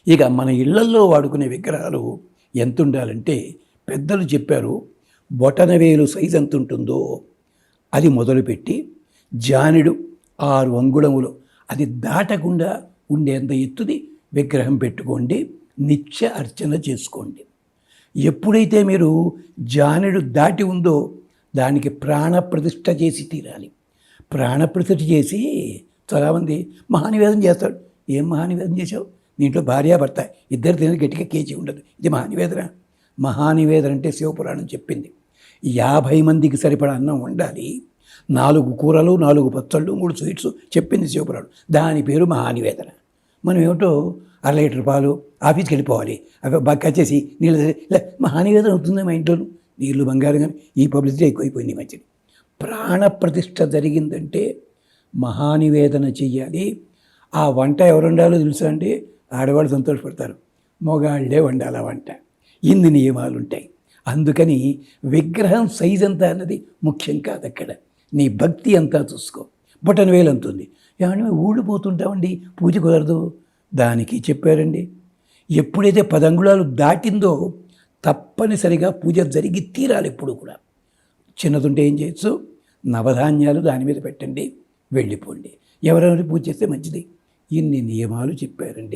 ఇక మన ఇళ్లల్లో వాడుకునే విగ్రహాలు ఎంత ఉండాలంటే పెద్దలు చెప్పారు, బొటనవేలు సైజు ఎంత ఉంటుందో అది మొదలుపెట్టి జానెడు 6 అంగుళములు అది దాటకుండా ఉండేంత ఎత్తుది విగ్రహం పెట్టుకోండి, నిత్య అర్చన చేసుకోండి. ఎప్పుడైతే మీరు జానెడు దాటి ఉందో దానికి ప్రాణప్రతిష్ఠ చేసి తీరాలి. ప్రాణప్రతిష్ఠ చేసి చాలామంది మహానివేదన చేస్తాడు. ఏం మహానివేదన చేసావు? దీంట్లో భార్యాభర్త ఇద్దరు తినేది గట్టిగా కేజీ ఉండదు, ఇది మహానివేదన. మహానివేదన అంటే శివపురాణం చెప్పింది. 50 మందికి సరిపడా అన్నం వండాలి, 4 కూరలు 4 పచ్చళ్ళు 3 స్వీట్స్ చెప్పింది శివపురాణం. దాని పేరు మహానివేదన. మనం ఏమిటో 1 లీటర్ పాలు ఆఫీస్కి వెళ్ళిపోవాలి, అవి కచ్చేసి నీళ్ళు ఇలా మహానివేదన అవుతుంది. మా ఇంట్లో నీళ్ళు బంగారం, కానీ ఈ పబ్లిసిటీ ఎక్కువైపోయింది ఈ మధ్యన. ప్రాణప్రతిష్ఠ జరిగిందంటే మహానివేదన చెయ్యాలి. ఆ వంట ఎవరు వండాలో తెలుసా అండి? ఆడవాళ్ళు సంతోషపడతారు, మగవాళ్ళే వండాలి ఆ వంట. ఇన్ని నియమాలు ఉంటాయి. అందుకని విగ్రహం సైజ్ ఎంత అన్నది ముఖ్యం కాదు. అక్కడ నీ భక్తి అంతా చూసుకో. బొటనవేలు అంతుంది, ఏమన్నా ఊడిపోతుంటామండి, పూజ కుదరదు. దానికి చెప్పారండి, ఎప్పుడైతే 10 అంగుళాలు దాటిందో తప్పనిసరిగా పూజ జరిగి తీరాలి. ఎప్పుడు కూడా చిన్నదుంటే ఏం చేయొచ్చు, నవధాన్యాలు దాని మీద పెట్టండి, వెళ్ళిపోండి. ఎవరెవరు పూజ చేస్తే మంచిది. ఇన్ని నియమాలు చెప్పారండి.